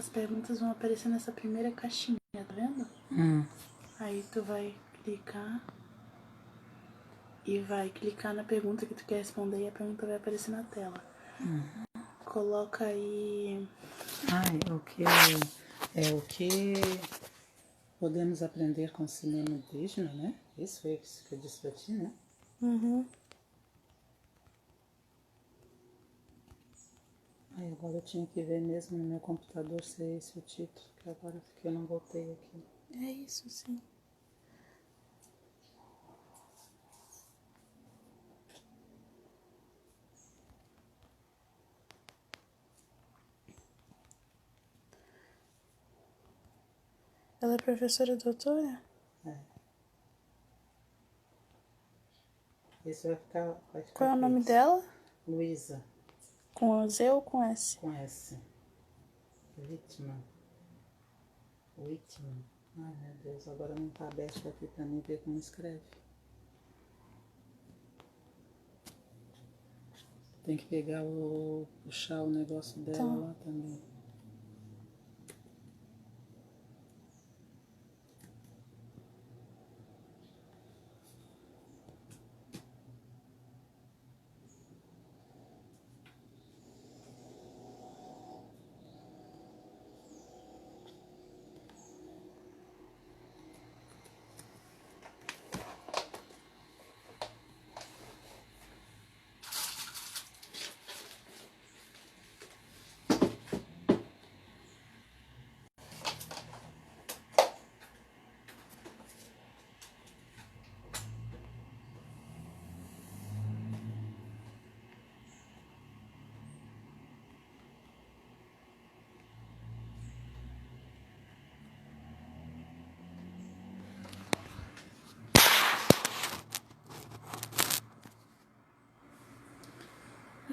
as perguntas vão aparecer nessa primeira caixinha, tá vendo? Aí tu vai clicar e vai clicar na pergunta que tu quer responder e a pergunta vai aparecer na tela. Coloca aí... o que podemos aprender com o cinema indígena, né? Isso foi isso que eu disse pra ti, né? Agora eu tinha que ver mesmo no meu computador se é esse o título, que agora que eu não voltei aqui. É isso, sim. Ela é professora doutora? Esse vai ficar Qual é o nome fixo. dela? Luísa. Com Z ou com S? Com S. Whitman. Ai, meu Deus, agora não tá aberto aqui pra mim ver como escreve. Tem que pegar puxar o negócio dela lá também.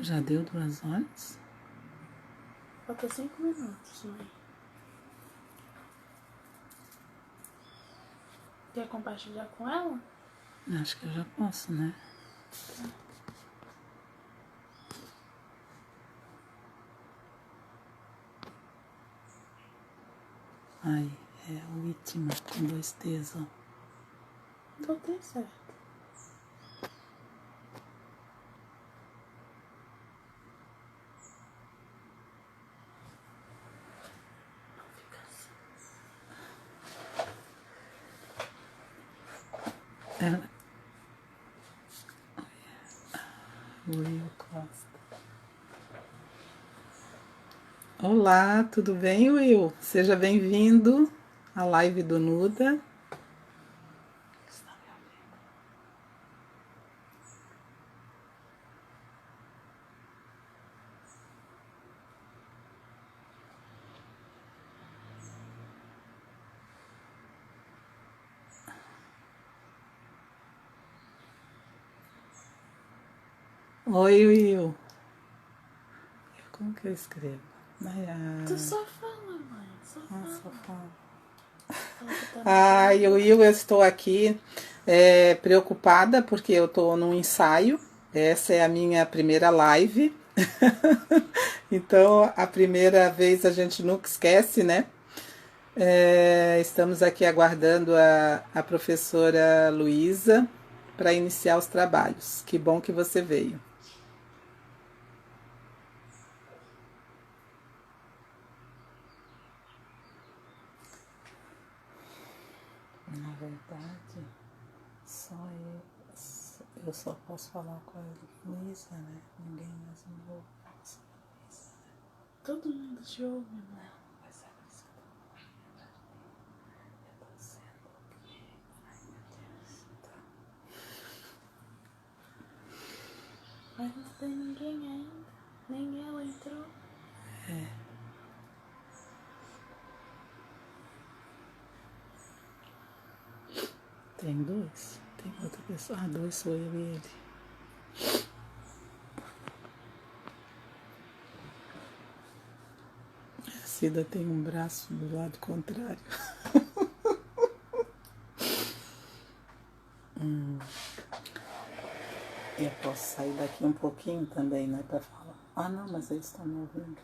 Já deu 2 horas? Falta 5 minutos, mãe. Quer compartilhar com ela? Acho que eu já posso, né? Ai, é o Whitman com 2 T's, ó. Botei certo. Ela... Will Costa. Olá, tudo bem, Will? Seja bem-vindo à live do Nuda. Está me ouvindo? Oi, Will. Como que eu escrevo? Tu só fala, mãe. Só fala. Ai, Will, eu estou aqui preocupada porque eu estou num ensaio. Essa é a minha primeira live. Então, a primeira vez a gente nunca esquece, né? Estamos aqui aguardando a professora Luísa para iniciar os trabalhos. Que bom que você veio. Na verdade, eu só posso falar com a Luísa, né? Ninguém mais me ouve. Todo mundo te ouve, mãe. Mas é por isso que eu tô sendo o quê? Ai, meu Deus. Tá. Mas não tem ninguém ainda. Nem ela entrou. Tem 2? Tem outra pessoa? 2 sou eu e ele. A Cida tem um braço do lado contrário. Eu posso sair daqui um pouquinho também, né, pra falar. Não, mas eles estão me ouvindo.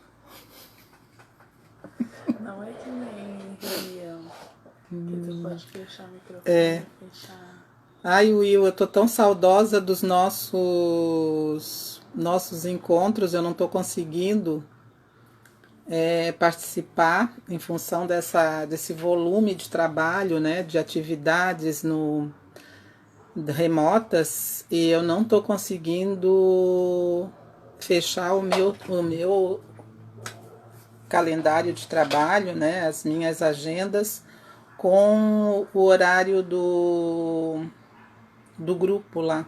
Não é que nem reunião. Que tu pode fechar o microfone, fechar. Ai, Will, eu tô tão saudosa dos nossos encontros, eu não tô conseguindo participar em função desse volume de trabalho, né, de atividades remotas, e eu não tô conseguindo fechar o meu calendário de trabalho, né, as minhas agendas com o horário do grupo lá.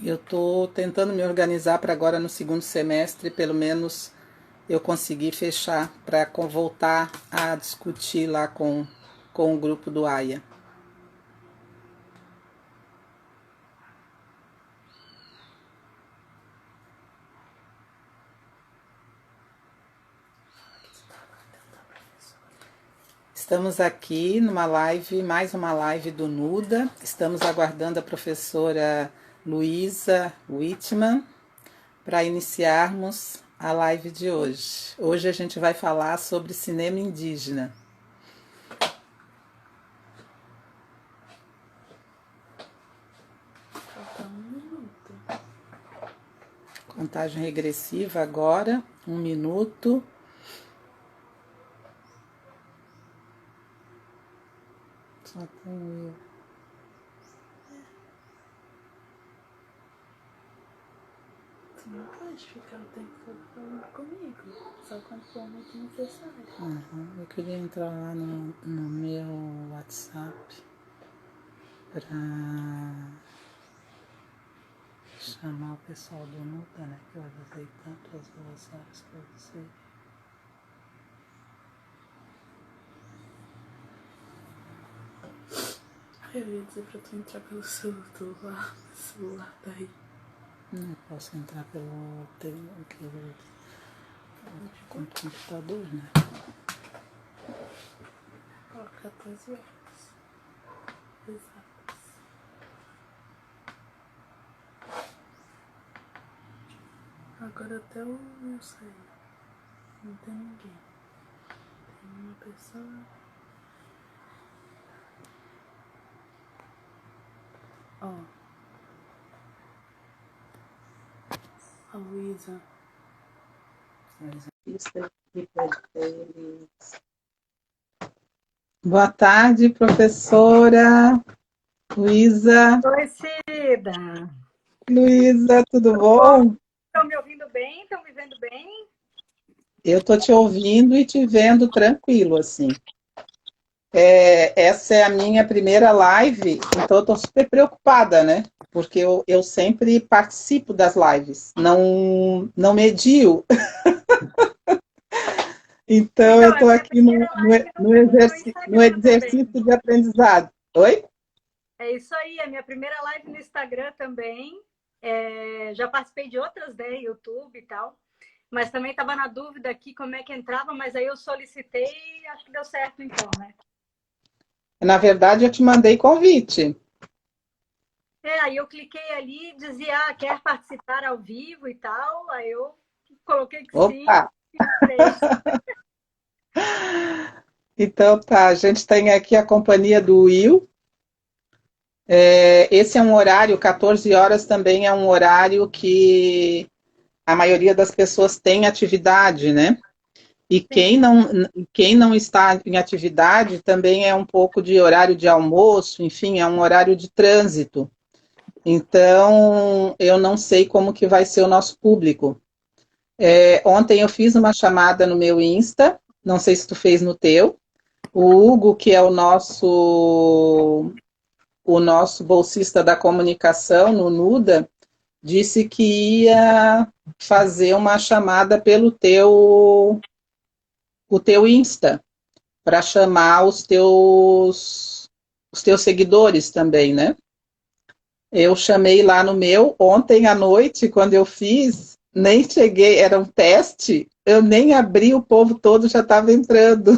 Eu estou tentando me organizar para agora no segundo semestre, pelo menos eu conseguir fechar para voltar a discutir lá com o grupo do AIA. Estamos aqui numa live, mais uma live do Nuda. Estamos aguardando a professora Luísa Whitman para iniciarmos a live de hoje. Hoje a gente vai falar sobre cinema indígena. Falta 1 minuto. Contagem regressiva agora, 1 minuto. Só tem eu. Tu não pode ficar o tempo todo falando comigo. Só quando for muito necessário. Eu queria entrar lá no meu WhatsApp para chamar o pessoal do Nuda, né? Que eu avisei tanto às 2 horas que eu avisei. Eu ia dizer pra tu entrar pelo celular daí. Não posso entrar pelo computador, né? Ó, 14 horas. Exatas. Agora até o Will saiu. Não tem ninguém. Tem uma pessoa. Ó. A Luísa. Boa tarde, professora Luísa. Oi, Cida. Luísa, tudo bom? Estão me ouvindo bem? Estão me vendo bem? Eu tô te ouvindo e te vendo tranquilo, assim. Essa é a minha primeira live, então eu tô super preocupada, né? Porque eu sempre participo das lives, não medio. Então eu tô aqui no exercício de aprendizado. Oi? É isso aí, é minha primeira live no Instagram também. Já participei de outras, né? YouTube e tal. Mas também estava na dúvida aqui como é que entrava, mas aí eu solicitei e acho que deu certo então, né? Na verdade, eu te mandei convite. Aí eu cliquei ali e dizia, quer participar ao vivo e tal. Aí eu coloquei que Opa! sim. Então tá, a gente tem aqui a companhia do Will. Esse é um horário, 14 horas também é um horário que a maioria das pessoas tem atividade, né? E quem não está em atividade também é um pouco de horário de almoço, enfim, é um horário de trânsito. Então, eu não sei como que vai ser o nosso público. Ontem eu fiz uma chamada no meu Insta, não sei se tu fez no teu. O Hugo, que é o nosso bolsista da comunicação no Nuda, disse que ia fazer uma chamada pelo o teu Insta, para chamar os teus seguidores também, né? Eu chamei lá no meu, ontem à noite, quando eu fiz, nem cheguei, era um teste, eu nem abri, o povo todo já estava entrando.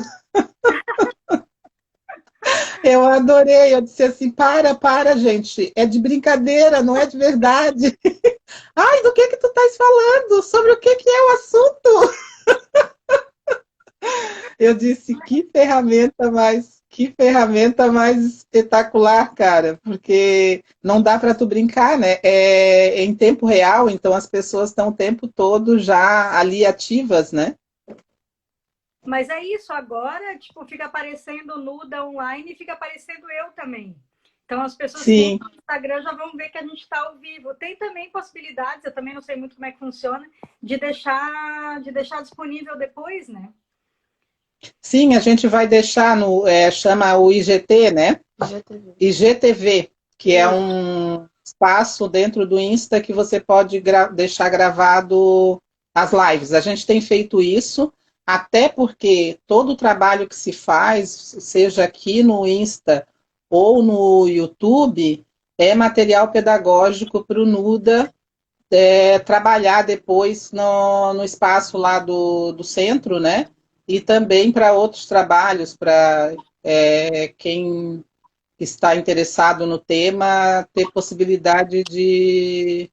Eu adorei, eu disse assim, para, gente, é de brincadeira, não é de verdade. Ai, do que tu estás falando? Sobre o que é o assunto? Eu disse, que ferramenta mais espetacular, cara, porque não dá para tu brincar, né? É em tempo real, então as pessoas estão o tempo todo já ali ativas, né? Mas é isso, agora, tipo, fica aparecendo nuda online e fica aparecendo eu também. Então, as pessoas que Sim. entram no Instagram já vão ver que a gente está ao vivo. Tem também possibilidades, eu também não sei muito como é que funciona, de deixar disponível depois, né? Sim, a gente vai deixar no, chama o IGT, né? IGTV. IGTV, que é Isso. um espaço dentro do Insta que você pode deixar gravado as lives. A gente tem feito isso, até porque todo o trabalho que se faz, seja aqui no Insta ou no YouTube, é material pedagógico para o Nuda trabalhar depois no espaço lá do centro, né? E também para outros trabalhos, para quem está interessado no tema ter possibilidade de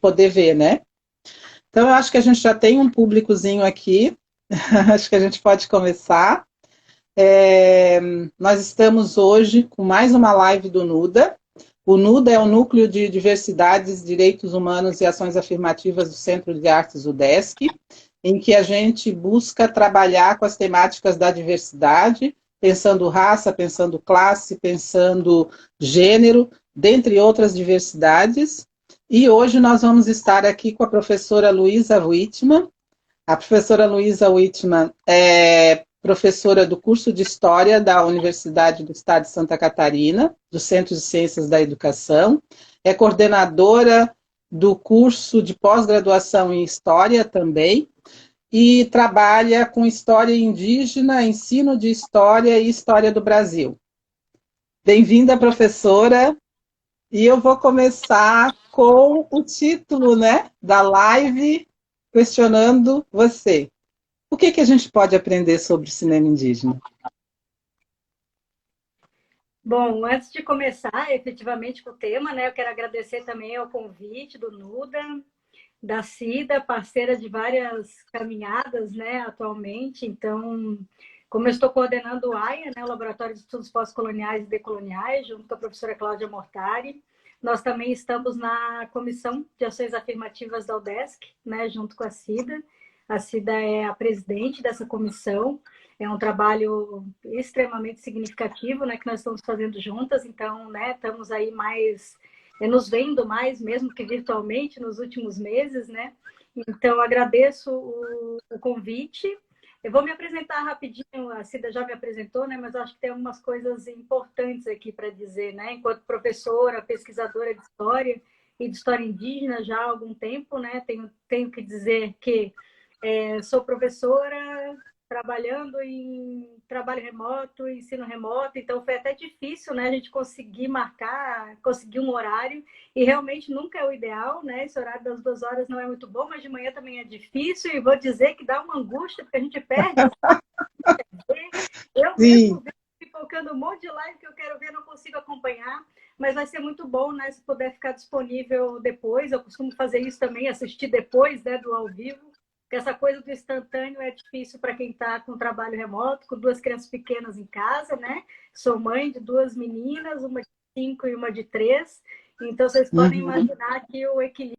poder ver, né? Então, eu acho que a gente já tem um públicozinho aqui, acho que a gente pode começar. Nós estamos hoje com mais uma live do NUDA. O NUDA é o Núcleo de Diversidades, Direitos Humanos e Ações Afirmativas do Centro de Artes UDESC, em que a gente busca trabalhar com as temáticas da diversidade, pensando raça, pensando classe, pensando gênero, dentre outras diversidades. E hoje nós vamos estar aqui com a professora Luísa Wittmann. A professora Luísa Wittmann é professora do curso de História da Universidade do Estado de Santa Catarina, do Centro de Ciências da Educação, é coordenadora do curso de pós-graduação em História também, e trabalha com História Indígena, Ensino de História e História do Brasil. Bem-vinda, professora, e eu vou começar com o título, né, da live, questionando você. O que a gente pode aprender sobre o cinema indígena? Bom, antes de começar efetivamente com o tema, né, eu quero agradecer também ao convite do NUDA, da Cida, parceira de várias caminhadas, né, atualmente. Então, como eu estou coordenando o AIA, né, o Laboratório de Estudos Pós-Coloniais e Decoloniais, junto com a professora Cláudia Mortari, nós também estamos na Comissão de Ações Afirmativas da UDESC, né, junto com a Cida. A Cida é a presidente dessa comissão. É um trabalho extremamente significativo, né, que nós estamos fazendo juntas. Então, né, estamos aí mais nos vendo mais, mesmo que virtualmente, nos últimos meses, né? Então, agradeço o convite. Eu vou me apresentar rapidinho, a Cida já me apresentou, né? Mas acho que tem algumas coisas importantes aqui para dizer, né? Enquanto professora, pesquisadora de história e de história indígena já há algum tempo, né? Tenho que dizer que sou professora, trabalhando em trabalho remoto, ensino remoto, então foi até difícil, né, a gente conseguir um horário, e realmente nunca é o ideal, né, esse horário das 2 horas não é muito bom, mas de manhã também é difícil, e vou dizer que dá uma angústia, porque a gente perde. Eu mesmo Sim. vejo pipocando um monte de live que eu quero ver, não consigo acompanhar, mas vai ser muito bom, né, se puder ficar disponível depois. Eu costumo fazer isso também, assistir depois, né, do ao vivo, porque essa coisa do instantâneo é difícil para quem está com trabalho remoto, com 2 crianças pequenas em casa, né? Sou mãe de 2 meninas, uma de 5 e uma de 3. Então, vocês podem imaginar que o equilíbrio.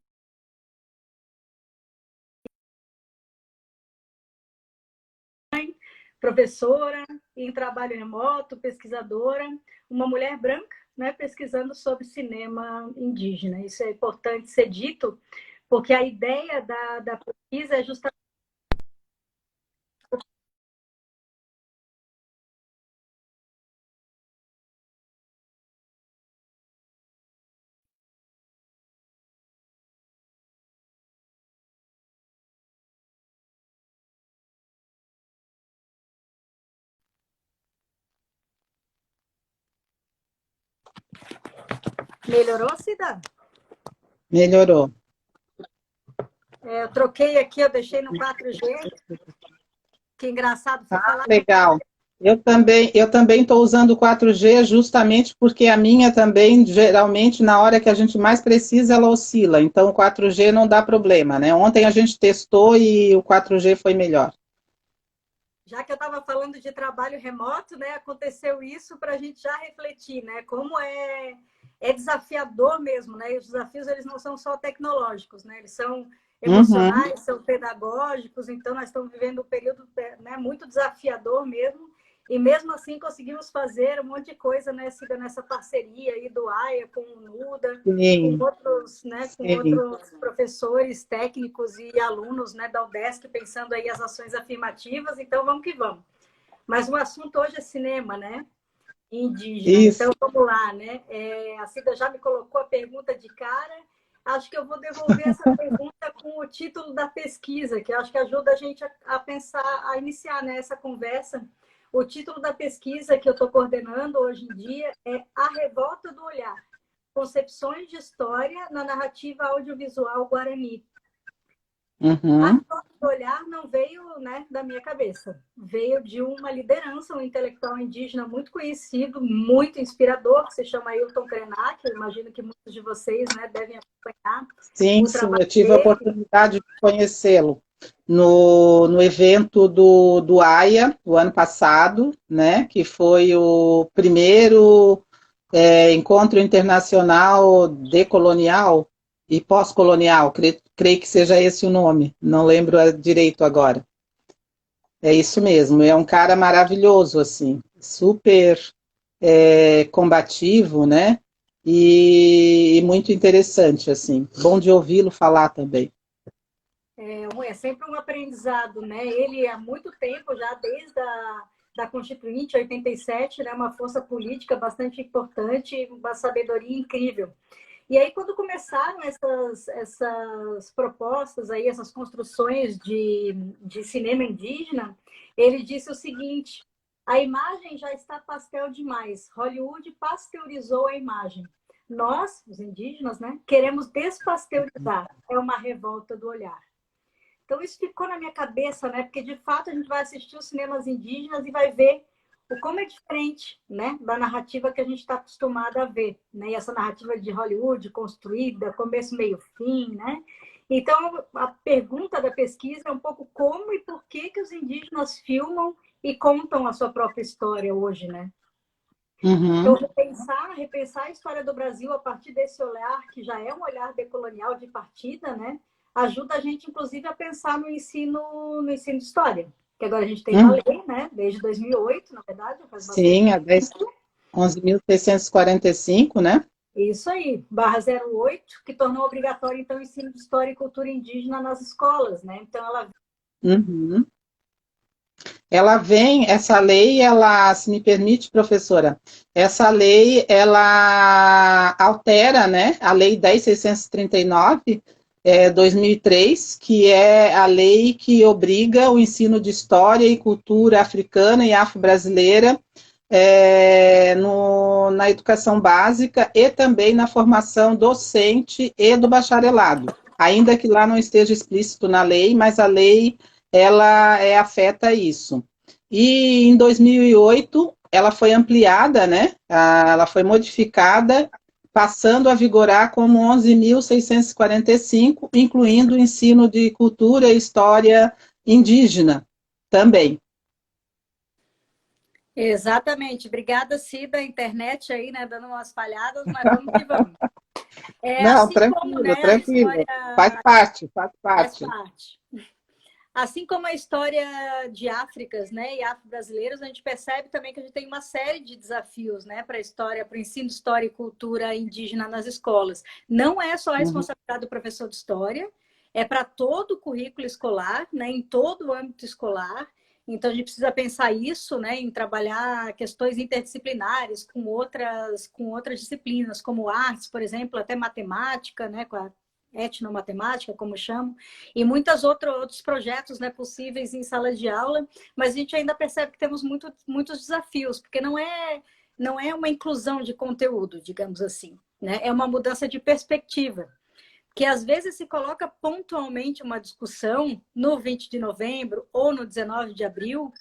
Professora, em trabalho remoto, pesquisadora, uma mulher branca, né, pesquisando sobre cinema indígena. Isso é importante ser dito, porque a ideia da pesquisa é justamente. Melhorou, Cida? Melhorou. Eu troquei aqui, eu deixei no 4G. Que engraçado, fui falar Legal. Eu também estou usando o 4G justamente porque a minha também, geralmente, na hora que a gente mais precisa, ela oscila. Então, o 4G não dá problema, né? Ontem a gente testou e o 4G foi melhor. Já que eu estava falando de trabalho remoto, né, aconteceu isso para a gente já refletir, né, como é desafiador mesmo, né, e os desafios eles não são só tecnológicos, né, eles são Uhum. emocionais, são pedagógicos, então nós estamos vivendo um período, né, muito desafiador mesmo, e mesmo assim conseguimos fazer um monte de coisa, né, Cida, nessa parceria aí do AIA com o NUDA, com Sim, outros, né, com sim. outros professores, técnicos e alunos, né, da UDESC, pensando aí as ações afirmativas, então vamos que vamos. Mas o assunto hoje é cinema, né, indígena, Isso. então vamos lá, né, a Cida já me colocou a pergunta de cara, acho que eu vou devolver essa pergunta com o título da pesquisa, que acho que ajuda a gente a pensar, a iniciar, né, essa conversa. O título da pesquisa que eu estou coordenando hoje em dia é A Revolta do Olhar, concepções de história na narrativa audiovisual guarani. A Uhum. revolta do olhar não veio, né, da minha cabeça. Veio de uma liderança, um intelectual indígena muito conhecido, muito inspirador, que se chama Ailton Krenak. Eu imagino que muitos de vocês, né, devem acompanhar Sim, o sim, trabalho eu tive a dele. oportunidade de conhecê-lo no evento do AIA, o ano passado, né, que foi o primeiro encontro internacional decolonial e pós-colonial, creio que seja esse o nome, não lembro direito agora. É isso mesmo, é um cara maravilhoso, assim, super combativo, né? E muito interessante, assim. Bom de ouvi-lo falar também. É sempre um aprendizado, né? Ele há muito tempo, já desde da Constituinte 87, né, uma força política bastante importante, uma sabedoria incrível. E aí, quando começaram essas propostas, aí, essas construções de cinema indígena, ele disse o seguinte: a imagem já está pastel demais. Hollywood pasteurizou a imagem. Nós, os indígenas, né, queremos despasteurizar. É uma revolta do olhar. Então, isso ficou na minha cabeça, né? Porque, de fato, a gente vai assistir os cinemas indígenas e vai ver o como é diferente, né, da narrativa que a gente está acostumado a ver, né? E essa narrativa de Hollywood construída, começo, meio, fim, né? Então, a pergunta da pesquisa é um pouco como e por que os indígenas filmam e contam a sua própria história hoje, né? Então, Uhum. repensar a história do Brasil a partir desse olhar, que já é um olhar decolonial de partida, né? Ajuda a gente, inclusive, a pensar no ensino de história. Que agora a gente tem uma Uhum. lei, né? Desde 2008, na verdade, já faz bastante Sim, a 10, tempo. 11.645, né? Isso aí, /08, que tornou obrigatório, então, o ensino de história e cultura indígena nas escolas, né? Então, ela Uhum. Ela vem, essa lei, ela, se me permite, professora, essa lei, ela altera, né, a lei 10.639, 2003, que é a lei que obriga o ensino de história e cultura africana e afro-brasileira na educação básica e também na formação docente e do bacharelado. Ainda que lá não esteja explícito na lei, mas a lei ela afeta isso. E em 2008 ela foi ampliada, né? Ela foi modificada, passando a vigorar como 11.645, incluindo o ensino de cultura e história indígena também. Exatamente. Obrigada, Cida, a internet aí, né, dando umas falhadas, mas vamos que vamos. Não, Assim como, tranquilo, né, a história tranquilo. Faz parte, faz faz parte. parte. Assim como a história de Áfricas, né, e afro-brasileiros, a gente percebe também que a gente tem uma série de desafios, né, para a história, para o ensino de história e cultura indígena nas escolas. Não é só a Uhum. responsabilidade do professor de história, é para todo o currículo escolar, né, em todo o âmbito escolar. Então a gente precisa pensar isso, né, em trabalhar questões interdisciplinares com outras disciplinas, como artes, por exemplo, até matemática, né, com a etnomatemática, como chamam, e outros projetos, né, possíveis em sala de aula, mas a gente ainda percebe que temos muitos desafios, porque não é uma inclusão de conteúdo, digamos assim, né? É uma mudança de perspectiva, que às vezes se coloca pontualmente uma discussão no 20 de novembro ou no 19 de abril,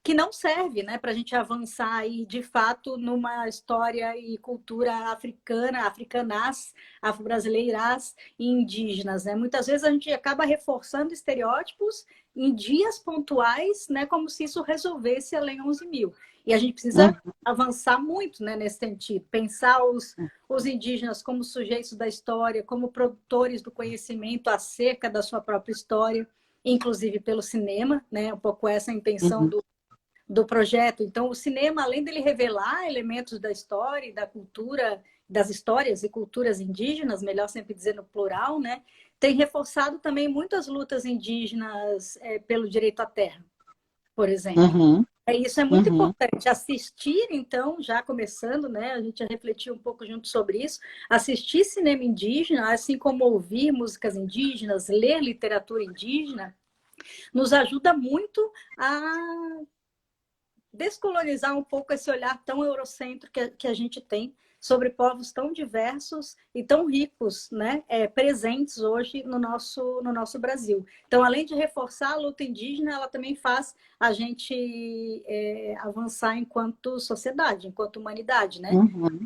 que não serve, né, para a gente avançar aí, de fato, numa história e cultura africana, africanás, afro-brasileiras e indígenas, né? Muitas vezes a gente acaba reforçando estereótipos em dias pontuais, né, como se isso resolvesse a Lei 11.000. E a gente precisa avançar muito, né, nesse sentido, pensar os indígenas como sujeitos da história, como produtores do conhecimento acerca da sua própria história, inclusive pelo cinema, né, um pouco essa é a intenção do projeto. Então, o cinema, além dele revelar elementos da história e da cultura, das histórias e culturas indígenas, melhor sempre dizer no plural, né, tem reforçado também muitas lutas indígenas pelo direito à terra, por exemplo. Isso é muito importante. Assistir, então, já começando, né, a gente já refletiu um pouco junto sobre isso, assistir cinema indígena, assim como ouvir músicas indígenas, ler literatura indígena, nos ajuda muito a descolonizar um pouco esse olhar tão eurocêntrico que a gente tem sobre povos tão diversos e tão ricos, né, presentes hoje no nosso Brasil. Então, além de reforçar a luta indígena, ela também faz a gente avançar enquanto sociedade, enquanto humanidade, né?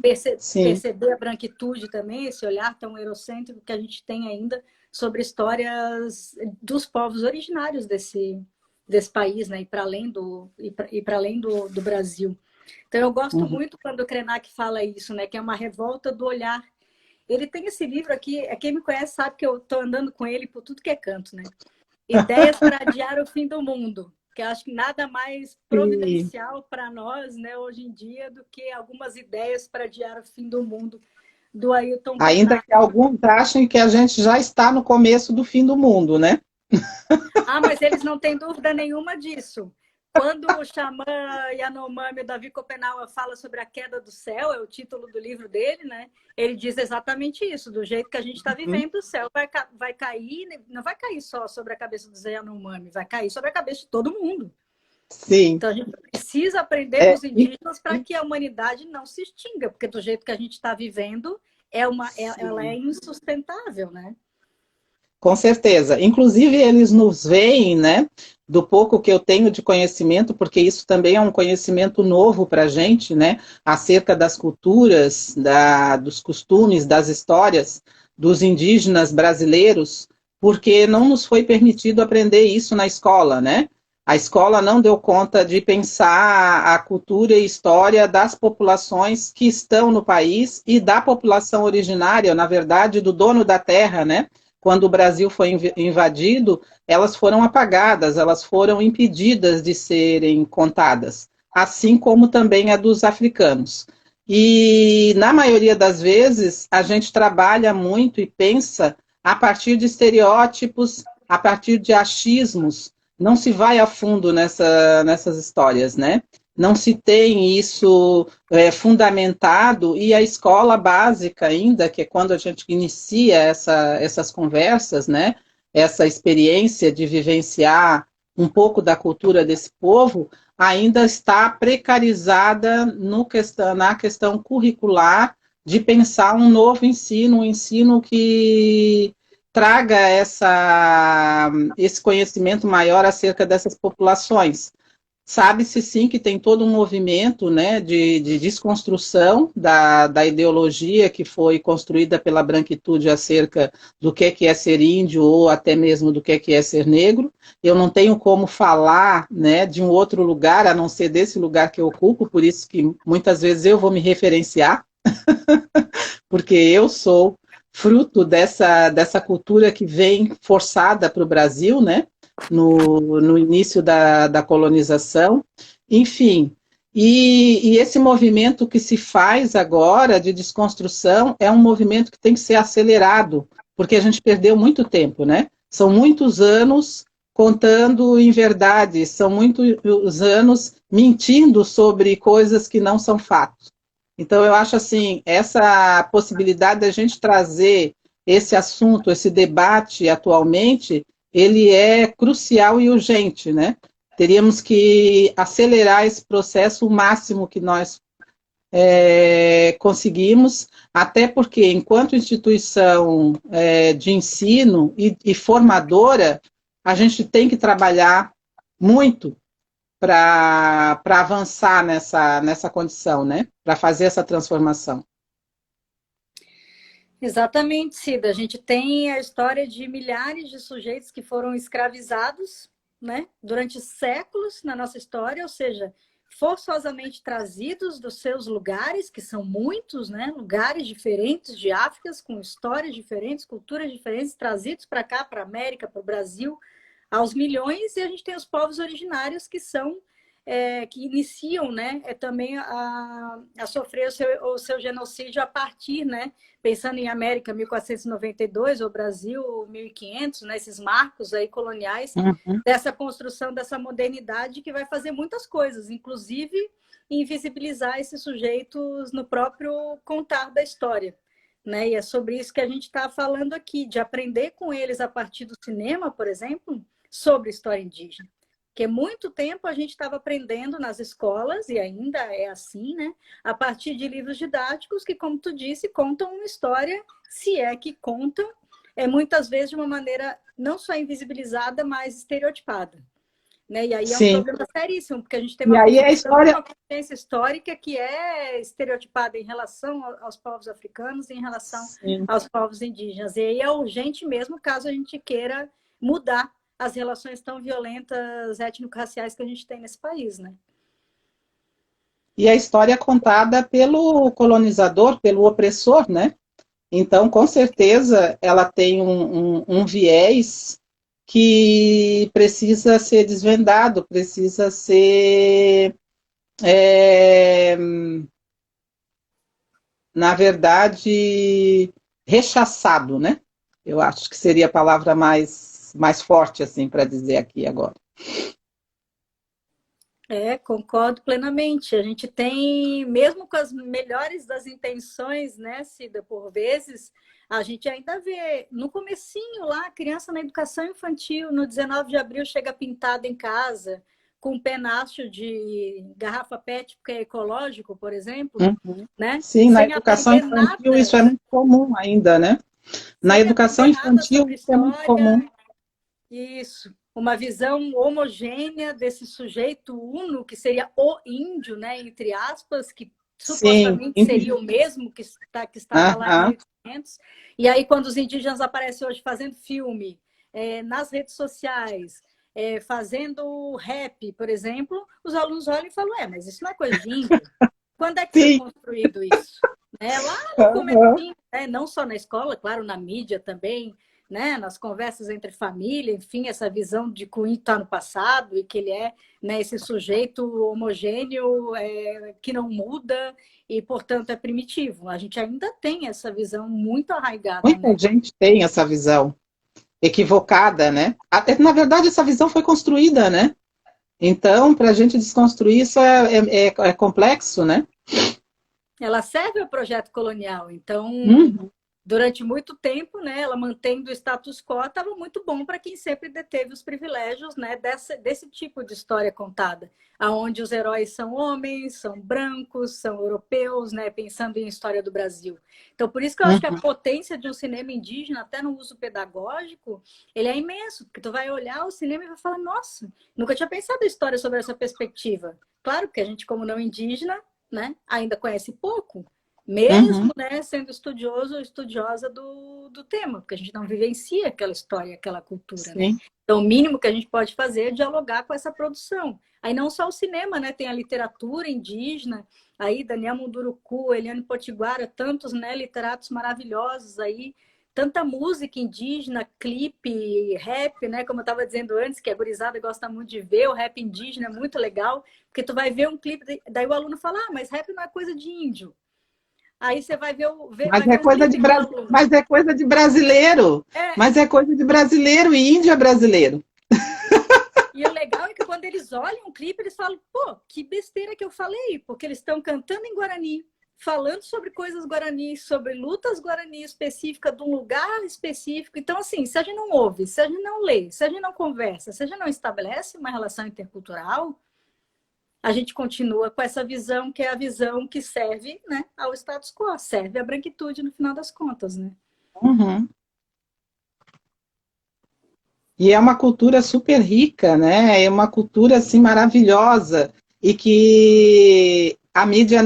Perceber a branquitude também, esse olhar tão eurocêntrico que a gente tem ainda sobre histórias dos povos originários desse país, né? E para além do Brasil. Então, eu gosto muito quando o Krenak fala isso, né? Que é uma revolta do olhar. Ele tem esse livro aqui, quem me conhece sabe que eu estou andando com ele por tudo que é canto, né? Ideias para adiar o fim do mundo, que eu acho que nada mais providencial para nós, né, hoje em dia, do que algumas ideias para adiar o fim do mundo, do Ailton Krenak. Ainda que alguns achem que a gente já está no começo do fim do mundo, né? Ah, mas eles não têm dúvida nenhuma disso. Quando o xamã Yanomami, o Davi Copenaua, fala sobre a queda do céu, é o título do livro dele, né? Ele diz exatamente isso, do jeito que a gente está vivendo, o céu vai cair, não vai cair só sobre a cabeça do Zé Yanomami, vai cair sobre a cabeça de todo mundo. Sim. Então a gente precisa aprender com os indígenas para que a humanidade não se extinga, porque do jeito que a gente está vivendo, ela é insustentável, né? Com certeza. Inclusive, eles nos veem, né, do pouco que eu tenho de conhecimento, porque isso também é um conhecimento novo para a gente, né, acerca das culturas, dos costumes, das histórias dos indígenas brasileiros, porque não nos foi permitido aprender isso na escola, né? A escola não deu conta de pensar a cultura e história das populações que estão no país e da população originária, na verdade, do dono da terra, né? Quando o Brasil foi invadido, elas foram apagadas, elas foram impedidas de serem contadas, assim como também a dos africanos. E, na maioria das vezes, a gente trabalha muito e pensa a partir de estereótipos, a partir de achismos, não se vai a fundo nessas histórias, né? Não se tem isso fundamentado, e a escola básica ainda, que é quando a gente inicia essas conversas, né, essa experiência de vivenciar um pouco da cultura desse povo, ainda está precarizada na questão curricular de pensar um novo ensino, um ensino que traga esse conhecimento maior acerca dessas populações. Sabe-se sim que tem todo um movimento, né, de desconstrução da ideologia que foi construída pela branquitude acerca do que é ser índio ou até mesmo do que é ser negro. Eu não tenho como falar, né, de um outro lugar, a não ser desse lugar que eu ocupo, por isso que muitas vezes eu vou me referenciar, porque eu sou fruto dessa cultura que vem forçada para o Brasil, né? No início da colonização, enfim. E esse movimento que se faz agora de desconstrução é um movimento que tem que ser acelerado, porque a gente perdeu muito tempo, né? São muitos anos contando em verdade, são muitos anos mentindo sobre coisas que não são fatos. Então, eu acho assim, essa possibilidade da gente trazer esse assunto, esse debate atualmente, ele é crucial e urgente, né? Teríamos que acelerar esse processo o máximo que nós conseguimos, até porque, enquanto instituição de ensino e formadora, a gente tem que trabalhar muito para avançar nessa condição, né? Para fazer essa transformação. Exatamente, Cida. A gente tem a história de milhares de sujeitos que foram escravizados, né, durante séculos na nossa história, ou seja, forçosamente trazidos dos seus lugares, que são muitos, né, lugares diferentes de África, com histórias diferentes, culturas diferentes, trazidos para cá, para a América, para o Brasil, aos milhões, e a gente tem os povos originários que são que iniciam, né, também a sofrer o seu genocídio a partir, né, pensando em América 1492, ou Brasil 1500, né, esses marcos aí coloniais, dessa construção dessa modernidade que vai fazer muitas coisas, inclusive invisibilizar esses sujeitos no próprio contar da história. Né? E é sobre isso que a gente está falando aqui, de aprender com eles a partir do cinema, por exemplo, sobre história indígena. Porque muito tempo a gente estava aprendendo nas escolas, e ainda é assim, né? A partir de livros didáticos que, como tu disse, contam uma história, se é que contam, muitas vezes de uma maneira não só invisibilizada, mas estereotipada. Né? E aí é um problema seríssimo, porque a gente tem uma consciência histórica que é estereotipada em relação aos povos africanos e em relação aos povos indígenas. E aí é urgente mesmo, caso a gente queira mudar as relações tão violentas étnico-raciais que a gente tem nesse país, né? E a história é contada pelo colonizador, pelo opressor, né? Então, com certeza, ela tem um viés que precisa ser desvendado, precisa ser, na verdade, rechaçado, né? Eu acho que seria a palavra mais forte, assim, para dizer aqui agora. Concordo plenamente. A gente tem, mesmo com as melhores das intenções, né, Cida, por vezes, a gente ainda vê, no comecinho lá, a criança na educação infantil, no 19 de abril, chega pintada em casa, com um penacho de garrafa PET, porque é ecológico, por exemplo, né? Sim, na educação infantil isso é muito comum ainda, né? Na educação infantil isso é muito comum. Isso. Uma visão homogênea desse sujeito uno, que seria o índio, né, entre aspas, que supostamente seria o mesmo que estava lá em 1500. E aí, quando os indígenas aparecem hoje fazendo filme, nas redes sociais, fazendo rap, por exemplo, os alunos olham e falam, mas isso não é coisa de índio. Quando é que foi construído isso? Lá no começo, né? Não só na escola, claro, na mídia também, né, nas conversas entre família, enfim, essa visão de que o índio está no passado e que ele é, né, esse sujeito homogêneo que não muda e, portanto, é primitivo. A gente ainda tem essa visão muito arraigada. Muita gente tem essa visão equivocada, né? Na verdade, essa visão foi construída, né? Então, para a gente desconstruir isso é complexo, né? Ela serve ao projeto colonial, então... Durante muito tempo, né, ela mantendo o status quo, estava muito bom para quem sempre deteve os privilégios, né, desse tipo de história contada, aonde os heróis são homens, são brancos, são europeus, né, pensando em história do Brasil. Então, por isso que eu acho que a potência de um cinema indígena, até no uso pedagógico, ele é imenso, porque tu vai olhar o cinema e vai falar, nossa, nunca tinha pensado a história sobre essa perspectiva. Claro que a gente, como não indígena, né, ainda conhece pouco, mesmo, né, sendo estudioso ou estudiosa do tema, porque a gente não vivencia aquela história, aquela cultura, né? Então, o mínimo que a gente pode fazer é dialogar com essa produção. Aí não só o cinema, né? Tem a literatura indígena, aí Daniel Munduruku, Eliane Potiguara, tantos, né, literatos maravilhosos aí, tanta música indígena, clipe, rap, né? Como eu estava dizendo antes, que a gurizada gosta muito de ver, o rap indígena é muito legal, porque tu vai ver um clipe, daí o aluno fala, mas rap não é coisa de índio. Aí você vai ver mas é coisa de brasileiro. Mas é coisa de brasileiro e índio é brasileiro. E o legal é que quando eles olham o clipe, eles falam, pô, que besteira que eu falei, porque eles estão cantando em Guarani, falando sobre coisas Guarani, sobre lutas Guarani específicas de um lugar específico. Então, assim, se a gente não ouve, se a gente não lê, se a gente não conversa, se a gente não estabelece uma relação intercultural, a gente continua com essa visão, que é a visão que serve, né, ao status quo, serve à branquitude no final das contas, né? E é uma cultura super rica, né? É uma cultura assim maravilhosa e que a mídia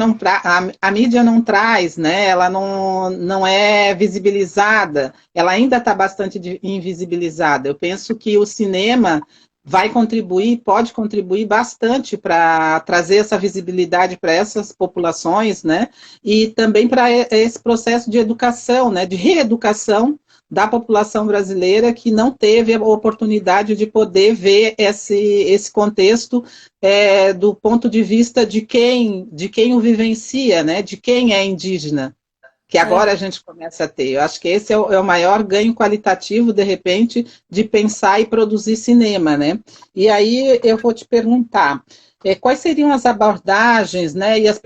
a mídia não traz, né? Ela não é visibilizada, ela ainda está bastante invisibilizada. Eu penso que o cinema vai contribuir, pode contribuir bastante para trazer essa visibilidade para essas populações, né? E também para esse processo de educação, né? De reeducação da população brasileira que não teve a oportunidade de poder ver esse contexto do ponto de vista de quem o vivencia, né? De quem é indígena, que agora a gente começa a ter. Eu acho que esse é o maior ganho qualitativo, de repente, de pensar e produzir cinema, né? E aí eu vou te perguntar, quais seriam as abordagens, né, e as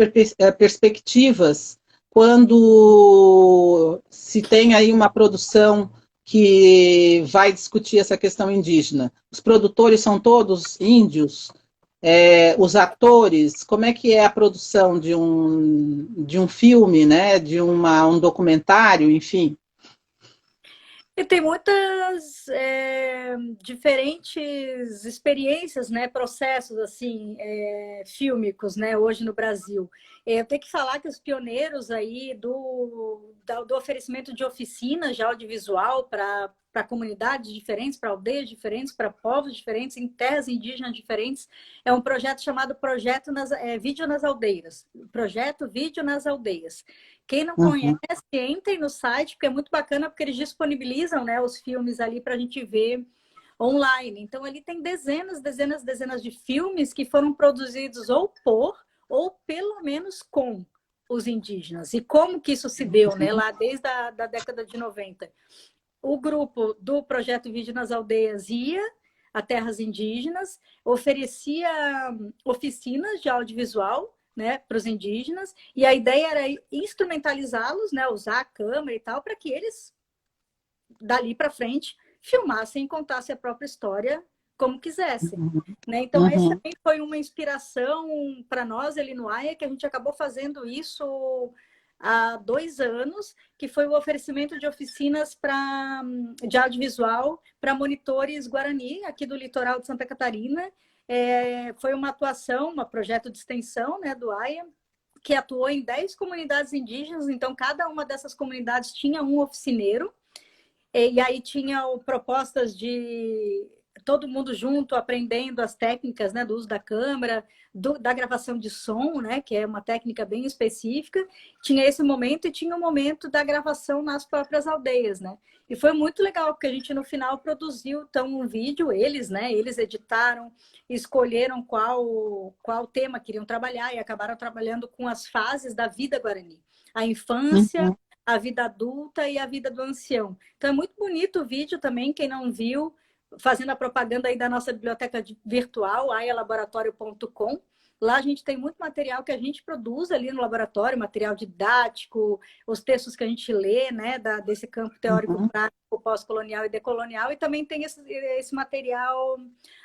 perspectivas quando se tem aí uma produção que vai discutir essa questão indígena? Os produtores são todos índios? Os atores, como é que é a produção de um filme, né? De um documentário, enfim. E tem muitas diferentes experiências, né, processos assim, fílmicos, né, hoje no Brasil. Eu tenho que falar que os pioneiros aí do oferecimento de oficinas de audiovisual para comunidades diferentes, para aldeias diferentes, para povos diferentes, em terras indígenas diferentes, é um projeto chamado Vídeo nas Aldeias. Projeto Vídeo nas Aldeias. Quem não conhece, entrem no site, porque é muito bacana, porque eles disponibilizam, né, os filmes ali para a gente ver online. Então, ali tem dezenas de filmes que foram produzidos ou por, ou pelo menos com os indígenas. E como que isso se deu, né, lá desde a década de 90. O grupo do Projeto Vídeo nas Aldeias ia a terras indígenas, oferecia oficinas de audiovisual, né, para os indígenas, e a ideia era instrumentalizá-los, né, usar a câmera e tal, para que eles, dali para frente, filmassem e contassem a própria história como quisessem. Né? Então, essa também foi uma inspiração para nós ali no AIA, que a gente acabou fazendo isso há 2 anos, que foi o oferecimento de oficinas de audiovisual para monitores Guarani, aqui do litoral de Santa Catarina. Foi uma atuação, um projeto de extensão, né, do AIA, que atuou em 10 comunidades indígenas, então cada uma dessas comunidades tinha um oficineiro, e aí tinham propostas de todo mundo junto, aprendendo as técnicas, né, do uso da câmera, da gravação de som, né, que é uma técnica bem específica. Tinha esse momento e tinha o momento da gravação nas próprias aldeias, né? E foi muito legal, porque a gente no final produziu então um vídeo, eles, né, eles editaram, escolheram qual tema queriam trabalhar e acabaram trabalhando com as fases da vida guarani. A infância, a vida adulta e a vida do ancião. Então é muito bonito o vídeo também, quem não viu, fazendo a propaganda aí da nossa biblioteca virtual, aialaboratório.com. Lá a gente tem muito material que a gente produz ali no laboratório, material didático, os textos que a gente lê, né, desse campo teórico prático, pós-colonial e decolonial, e também tem esse material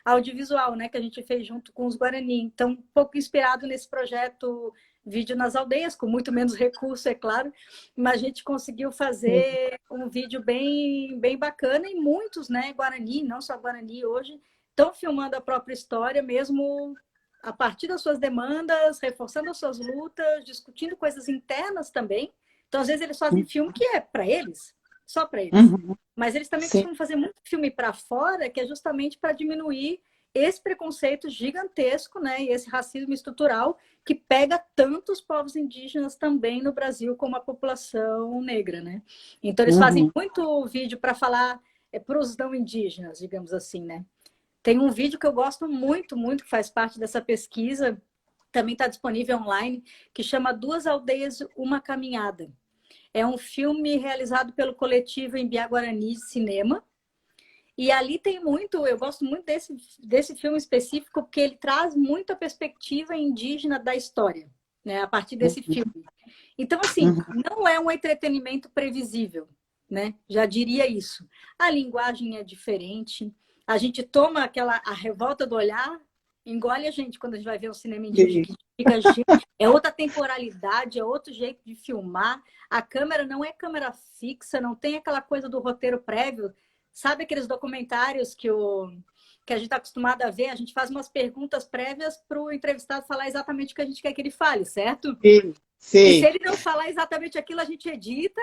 audiovisual, né, que a gente fez junto com os Guarani. Então, um pouco inspirado nesse projeto Vídeo nas Aldeias, com muito menos recurso, é claro, mas a gente conseguiu fazer um vídeo bem, bem bacana, e muitos, né, Guarani, não só Guarani hoje, estão filmando a própria história, mesmo a partir das suas demandas, reforçando as suas lutas, discutindo coisas internas também. Então, às vezes, eles fazem filme que é para eles, só para eles. Mas eles também costumam fazer muito filme para fora, que é justamente para diminuir esse preconceito gigantesco, né, e esse racismo estrutural que pega tanto os povos indígenas também no Brasil como a população negra, né? Então, eles fazem muito vídeo para falar para os não indígenas, digamos assim, né? Tem um vídeo que eu gosto muito, muito, que faz parte dessa pesquisa, também está disponível online, que chama Duas Aldeias, Uma Caminhada. É um filme realizado pelo coletivo Embiá Guarani de Cinema. E ali tem muito, eu gosto muito desse filme específico, porque ele traz muito a perspectiva indígena da história, né, a partir desse filme. Então, assim, não é um entretenimento previsível, né? Já diria isso. A linguagem é diferente, a gente toma a revolta do olhar, engole a gente quando a gente vai ver um cinema indígena, que fica, é outra temporalidade, é outro jeito de filmar, a câmera não é câmera fixa, não tem aquela coisa do roteiro prévio. sabe aqueles documentários que a gente está acostumado a ver? A gente faz umas perguntas prévias para o entrevistado falar exatamente o que a gente quer que ele fale, certo? Sim, E se sim, ele não falar exatamente aquilo, a gente edita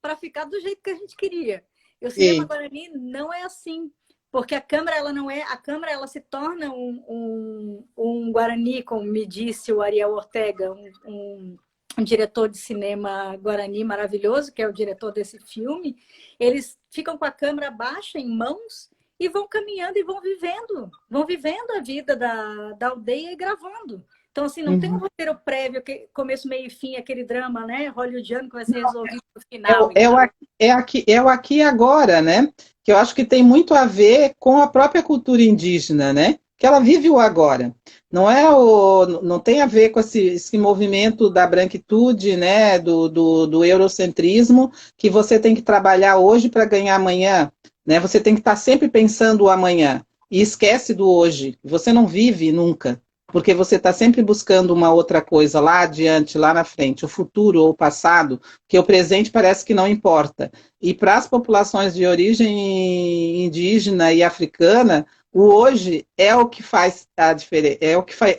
para ficar do jeito que a gente queria. E o cinema sim. Guarani não é assim, porque a câmera ela não é, a câmera ela se torna um Guarani, como me disse o Ariel Ortega, um diretor de cinema Guarani maravilhoso, que é o diretor desse filme. Eles ficam com a câmera baixa em mãos e vão caminhando e vão vivendo a vida da aldeia e gravando. Então, assim, não tem um Uhum. roteiro prévio, que começo, meio e fim, aquele drama, né, hollywoodiano que vai ser resolvido no É, final. é o aqui e agora, né? Que eu acho que tem muito a ver com a própria cultura indígena, né? Que ela vive o agora. Não tem a ver com esse movimento da branquitude, né? Do eurocentrismo, que você tem que trabalhar hoje para ganhar amanhã, né? Você tem que estar sempre pensando o amanhã e esquece do hoje. Você não vive nunca, porque você está sempre buscando uma outra coisa lá adiante, lá na frente, o futuro ou o passado, que o presente parece que não importa. E para as populações de origem indígena e africana, o hoje é o que faz a diferença,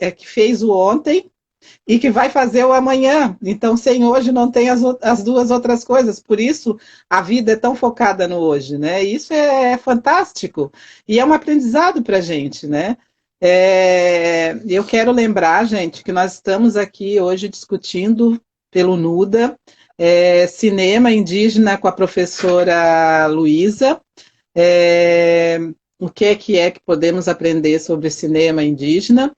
é que fez o ontem e que vai fazer o amanhã. Então, sem hoje não tem as duas outras coisas. Por isso, a vida é tão focada no hoje, né? E isso é fantástico e é um aprendizado para a gente, né? Eu quero lembrar, gente, que nós estamos aqui hoje discutindo pelo NUDA, cinema indígena com a professora Luísa. É, o que é que podemos aprender sobre cinema indígena?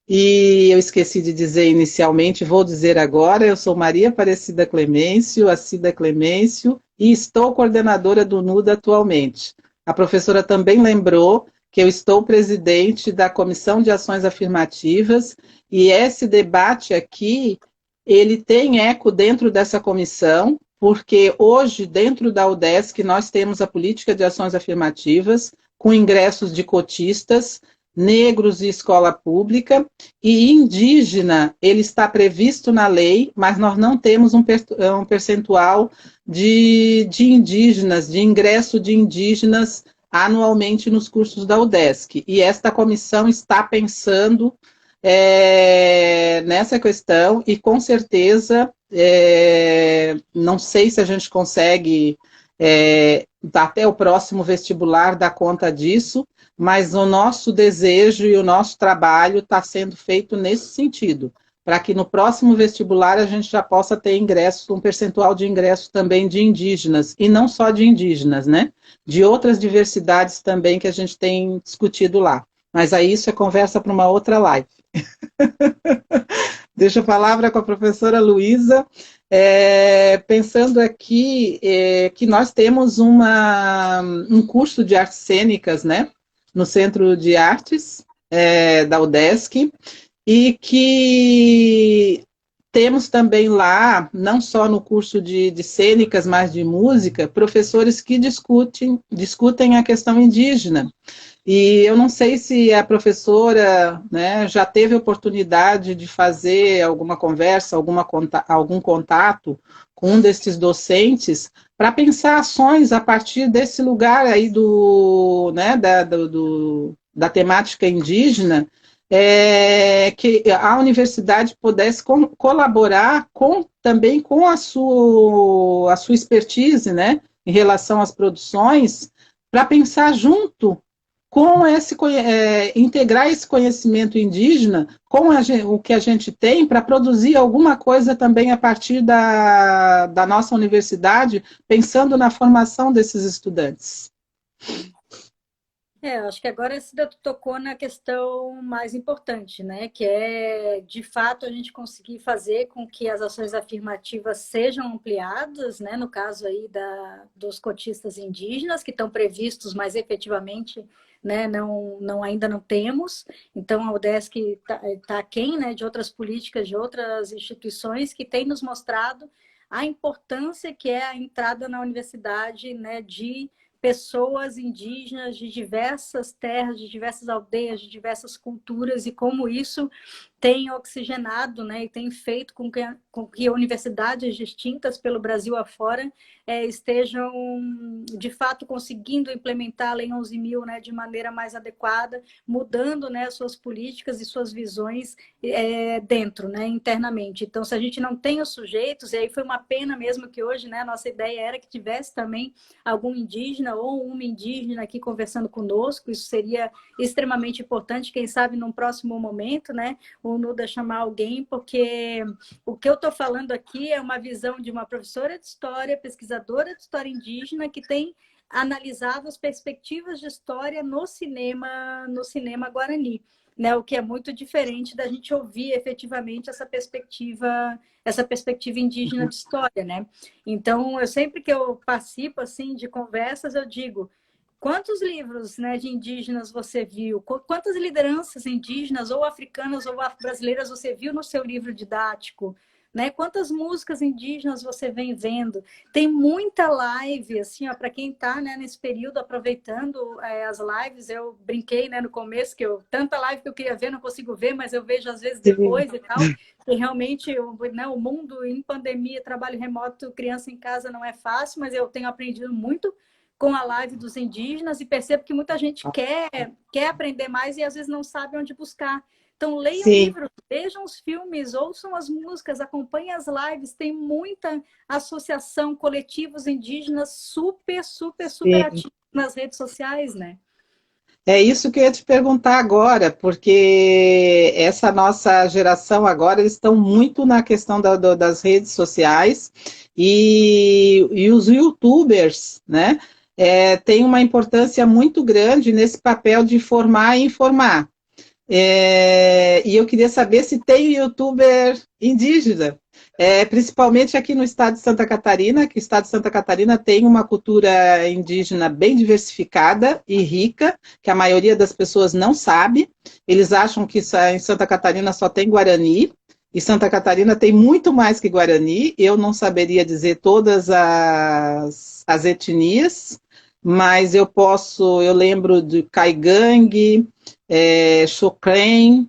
E eu esqueci de dizer inicialmente, vou dizer agora, eu sou Maria Aparecida Clemêncio, Acida Clemêncio, e estou coordenadora do NUDA atualmente. A professora também lembrou que eu estou presidente da Comissão de Ações Afirmativas, e esse debate aqui, ele tem eco dentro dessa comissão, porque hoje, dentro da UDESC, nós temos a política de ações afirmativas, com ingressos de cotistas, negros e escola pública, e indígena, ele está previsto na lei, mas nós não temos um percentual de indígenas, de ingresso de indígenas anualmente nos cursos da UDESC. E esta comissão está pensando nessa questão e, com certeza, não sei se a gente consegue, até o próximo vestibular, dar conta disso, mas o nosso desejo e o nosso trabalho está sendo feito nesse sentido, para que no próximo vestibular a gente já possa ter ingressos, um percentual de ingressos também de indígenas, e não só de indígenas, né? De outras diversidades também que a gente tem discutido lá. Mas aí isso é conversa para uma outra live. Deixo a palavra com a professora Luísa, pensando aqui que nós temos um curso de artes cênicas, né? No Centro de Artes da UDESC, e que temos também lá, não só no curso de cênicas, mas de música, professores que discutem a questão indígena. E eu não sei se a professora, né, já teve oportunidade de fazer alguma conversa, algum contato com um desses docentes para pensar ações a partir desse lugar aí né, da temática indígena, que a universidade pudesse colaborar também com a sua expertise, né, em relação às produções, para pensar junto com integrar esse conhecimento indígena com o que a gente tem para produzir alguma coisa também a partir da nossa universidade, pensando na formação desses estudantes. Acho que agora você tocou na questão mais importante, né? Que é, de fato, a gente conseguir fazer com que as ações afirmativas sejam ampliadas, né? No caso aí dos cotistas indígenas, que estão previstos, mas efetivamente, né, ainda não temos. Então, a UDESC está aquém, né, de outras políticas, de outras instituições que têm nos mostrado a importância que é a entrada na universidade, né, de pessoas indígenas de diversas terras, de diversas aldeias, de diversas culturas, e como isso tem oxigenado, né, e tem feito com que universidades distintas pelo Brasil afora estejam, de fato, conseguindo implementar a Lei 11.000, né, de maneira mais adequada, mudando, né, suas políticas e suas visões dentro, né, internamente. Então, se a gente não tem os sujeitos, e aí foi uma pena mesmo que hoje, né, a nossa ideia era que tivesse também algum indígena ou uma indígena aqui conversando conosco, isso seria extremamente importante, quem sabe num próximo momento, né, o NUDA chamar alguém, porque o que eu estou falando aqui é uma visão de uma professora de história, pesquisadora de história indígena, que tem analisado as perspectivas de história no cinema guarani, né? O que é muito diferente da gente ouvir efetivamente essa perspectiva indígena de história, né? Então, eu sempre que eu participo assim de conversas, eu digo: quantos livros, né, de indígenas você viu? Quantas lideranças indígenas ou africanas ou afro-brasileiras você viu no seu livro didático? Né? Quantas músicas indígenas você vem vendo? Tem muita live, assim, para quem está, né, nesse período aproveitando as lives. Eu brinquei, né, no começo que tanta live que eu queria ver, não consigo ver, mas eu vejo às vezes depois e tal. E realmente, né, o mundo em pandemia, trabalho remoto, criança em casa não é fácil, mas eu tenho aprendido muito com a live dos indígenas e percebo que muita gente quer aprender mais e às vezes não sabe onde buscar. Então, leiam livros, vejam os filmes, ouçam as músicas, acompanhem as lives. Tem muita associação, coletivos indígenas super ativos nas redes sociais, né? É isso que eu ia te perguntar agora, porque essa nossa geração agora, eles estão muito na questão das redes sociais e os YouTubers, né, têm uma importância muito grande nesse papel de formar e informar. E eu queria saber se tem youtuber indígena, principalmente aqui no estado de Santa Catarina, que o estado de Santa Catarina tem uma cultura indígena bem diversificada e rica, que a maioria das pessoas não sabe. Eles acham que em Santa Catarina só tem Guarani, e Santa Catarina tem muito mais que Guarani. Eu não saberia dizer todas as etnias, mas eu lembro de Caigangue, Choclen,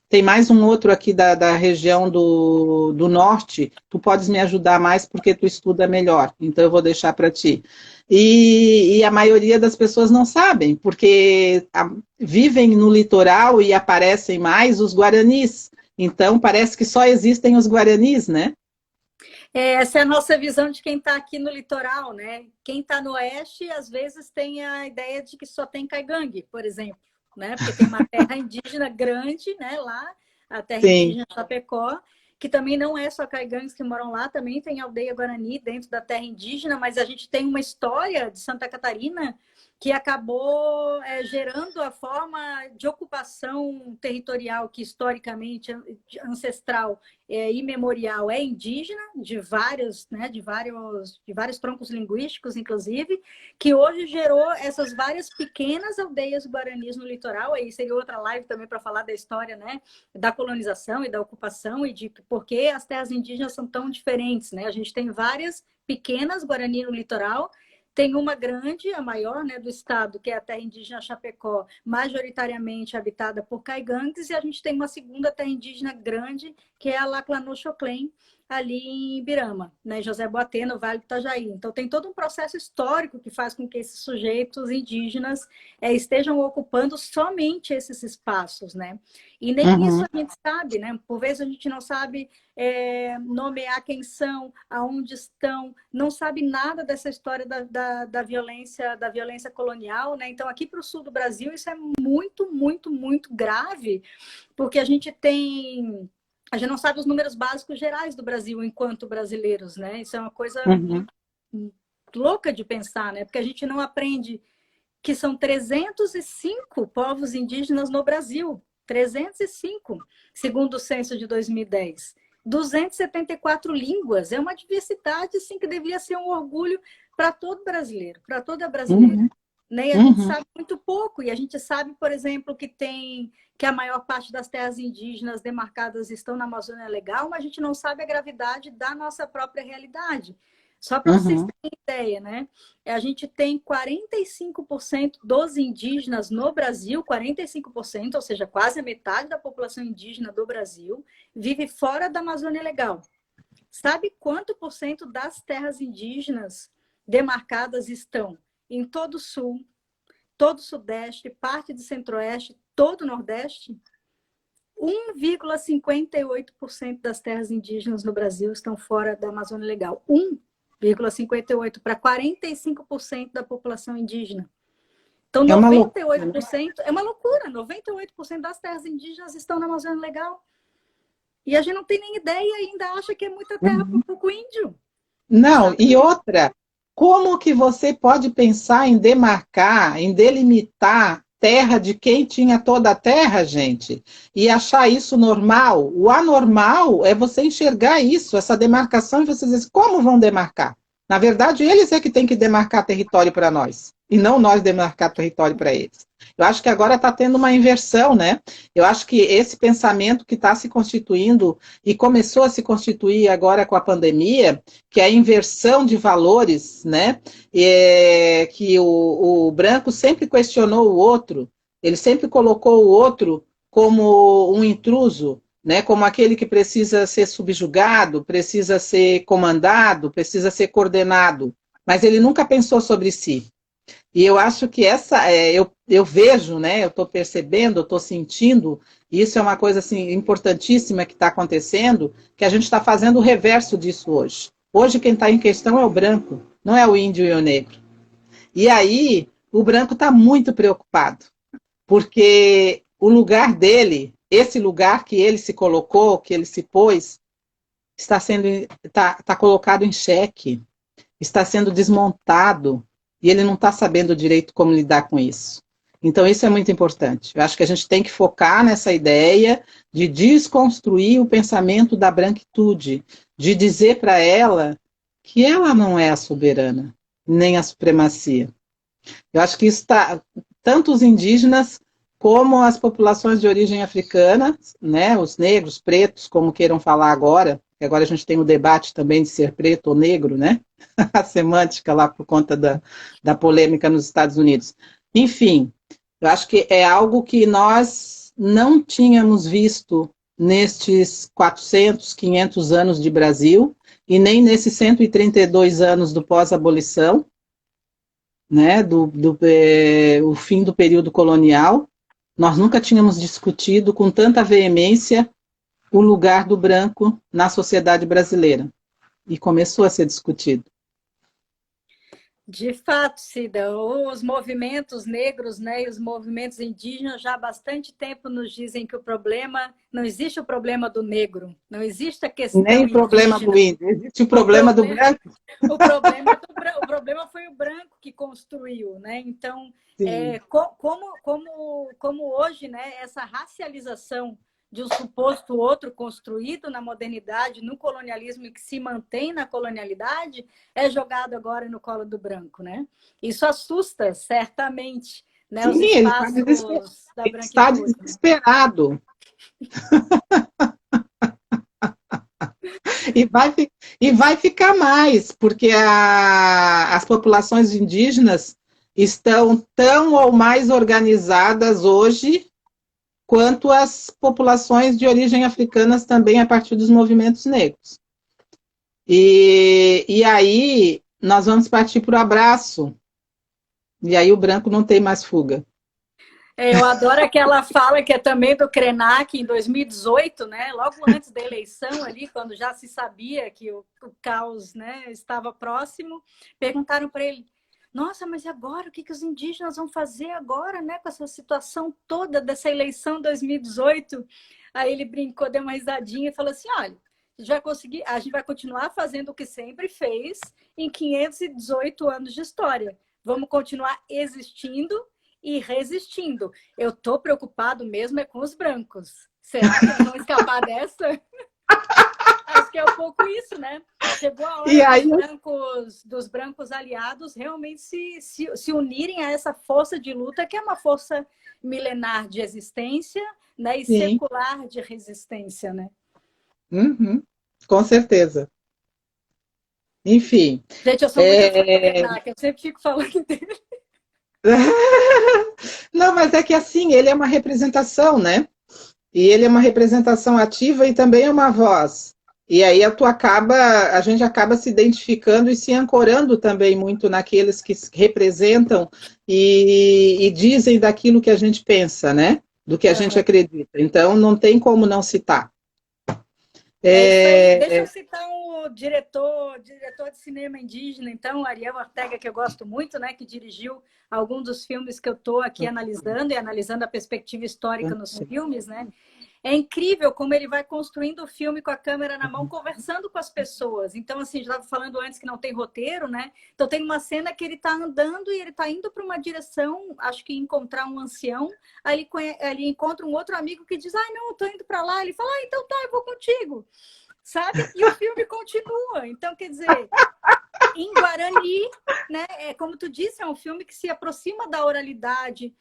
tem mais um outro aqui da região do norte. Tu podes me ajudar mais porque tu estuda melhor, então eu vou deixar para ti. E a maioria das pessoas não sabem, porque vivem no litoral e aparecem mais os guaranis. Então parece que só existem os guaranis, né? Essa é a nossa visão de quem está aqui no litoral, né? Quem está no oeste, às vezes, tem a ideia de que só tem caigangue, por exemplo, né? Porque tem uma terra indígena grande, né? Lá, a terra indígena Chapecó, que também não é só caigangues que moram lá, também tem aldeia Guarani dentro da terra indígena, mas a gente tem uma história de Santa Catarina que acabou gerando a forma de ocupação territorial que historicamente ancestral imemorial é indígena, de vários troncos linguísticos, inclusive, que hoje gerou essas várias pequenas aldeias guaranis no litoral. Aí seria outra live também para falar da história, né, da colonização e da ocupação e de por que as terras indígenas são tão diferentes, né? A gente tem várias pequenas guarani no litoral. Tem uma grande, a maior, né, do estado, que é a terra indígena Chapecó, majoritariamente habitada por caigangues, e a gente tem uma segunda terra indígena grande, que é a Laclanô-Choclen, ali em Ibirama, né, José Boatê, no Vale do Itajaí. Então, tem todo um processo histórico que faz com que esses sujeitos indígenas estejam ocupando somente esses espaços, né? E nem isso a gente sabe, né? Por vezes a gente não sabe nomear quem são, aonde estão, não sabe nada dessa história da violência colonial, né? Então, aqui para o sul do Brasil, isso é muito, muito, muito grave, porque a gente não sabe os números básicos gerais do Brasil enquanto brasileiros, né? Isso é uma coisa louca de pensar, né? Porque a gente não aprende que são 305 povos indígenas no Brasil. 305, segundo o censo de 2010. 274 línguas. É uma diversidade assim, que deveria ser um orgulho para todo brasileiro, para toda brasileira. Né? E a gente sabe muito pouco. E a gente sabe, por exemplo, que a maior parte das terras indígenas demarcadas estão na Amazônia Legal, mas a gente não sabe a gravidade da nossa própria realidade. Só para vocês Uhum. terem ideia, né? A gente tem 45% dos indígenas no Brasil, 45%, ou seja, quase a metade da população indígena do Brasil, vive fora da Amazônia Legal. Sabe quanto por cento das terras indígenas demarcadas estão em todo o Sul, todo o Sudeste, parte do Centro-Oeste, todo o Nordeste? 1,58% das terras indígenas no Brasil estão fora da Amazônia Legal. 1,58% para 45% da população indígena. Então, É uma loucura, né? 98% é uma loucura. 98% das terras indígenas estão na Amazônia Legal. E a gente não tem nem ideia e ainda acha que é muita terra para o pouco índio. Não, Sabe? e outra, como que você pode pensar em demarcar, em delimitar terra de quem tinha toda a terra, gente, e achar isso normal? O anormal é você enxergar isso, essa demarcação, e você dizer assim, como vão demarcar? Na verdade, eles é que têm que demarcar território para nós, e não nós demarcar território para eles. Eu acho que agora está tendo uma inversão, né? Eu acho que esse pensamento que está se constituindo e começou a se constituir agora com a pandemia, que é a inversão de valores, né? Que o branco sempre questionou o outro, ele sempre colocou o outro como um intruso, né? Como aquele que precisa ser subjugado, precisa ser comandado, precisa ser coordenado, mas ele nunca pensou sobre si. E eu acho que eu vejo, né? Eu estou percebendo, eu estou sentindo, e isso é uma coisa assim importantíssima que está acontecendo, que a gente está fazendo o reverso disso hoje. Hoje quem está em questão é o branco, não é o índio e o negro. E aí o branco está muito preocupado, porque o lugar dele, esse lugar que ele se colocou, que ele se pôs, está colocado em xeque, está sendo desmontado e ele não está sabendo direito como lidar com isso. Então, isso é muito importante. Eu acho que a gente tem que focar nessa ideia de desconstruir o pensamento da branquitude, de dizer para ela que ela não é a soberana, nem a supremacia. Eu acho que isso está, tanto os indígenas como as populações de origem africana, né, os negros, pretos, como queiram falar agora, que agora a gente tem o debate também de ser preto ou negro, né? A semântica lá por conta da polêmica nos Estados Unidos. Enfim, eu acho que é algo que nós não tínhamos visto nestes 400, 500 anos de Brasil, e nem nesses 132 anos do pós-abolição, né, o fim do período colonial. Nós nunca tínhamos discutido com tanta veemência o lugar do branco na sociedade brasileira. E começou a ser discutido. De fato, Cida, os movimentos negros, né, e os movimentos indígenas já há bastante tempo nos dizem que o problema, não existe o problema do negro, não existe a questão Nem o problema do indígena. índio, existe o problema do branco. O problema foi o branco que construiu, né? Então, Sim. como hoje, né, essa racialização de um suposto outro construído na modernidade, no colonialismo e que se mantém na colonialidade, é jogado agora no colo do branco, né? Isso assusta certamente, né, os Sim, espaços da ele está branquitude. desesperado. E vai ficar mais, porque as populações indígenas estão tão ou mais organizadas hoje quanto as populações de origem africanas também a partir dos movimentos negros. E aí nós vamos partir para o abraço, e aí o branco não tem mais fuga. Eu adoro aquela fala que é também do Krenak em 2018, né? Logo antes da eleição ali, quando já se sabia que o caos, né, estava próximo, perguntaram para ele: nossa, mas e agora? O que os indígenas vão fazer agora, né, com essa situação toda dessa eleição 2018? Aí ele brincou, deu uma risadinha e falou assim: olha, a gente vai continuar fazendo o que sempre fez em 518 anos de história. Vamos continuar existindo e resistindo. Eu tô preocupado mesmo é com os brancos. Será que eles vão escapar dessa? Acho que é um pouco isso, né? Chegou a hora Aí, dos brancos aliados realmente se unirem a essa força de luta, que é uma força milenar de existência, né? E sim, secular de resistência, né? uhum, com certeza. Enfim. Gente, eu sou muito fã do Krenak, eu sempre fico falando dele. Não, mas é que assim, ele é uma representação, né? E ele é uma representação ativa e também é uma voz. E aí a gente acaba se identificando e se ancorando também muito naqueles que representam e dizem daquilo que a gente pensa, né? Do que a gente acredita. Então, não tem como não citar. É isso aí. Deixa eu citar um diretor de cinema indígena, então, Ariel Ortega, que eu gosto muito, né? Que dirigiu alguns dos filmes que eu estou aqui analisando, e analisando a perspectiva histórica nos filmes, né? É incrível como ele vai construindo o filme com a câmera na mão, conversando com as pessoas. Então, assim, já estava falando antes que não tem roteiro, né? Então, tem uma cena que ele está andando e ele está indo para uma direção, acho que encontrar um ancião. Aí ele encontra um outro amigo que diz, ai, não, eu estou indo para lá. Ele fala, ah, então tá, eu vou contigo. Sabe? E o filme continua. Então, quer dizer, em Guarani, né? Como tu disse, é um filme que se aproxima da oralidade.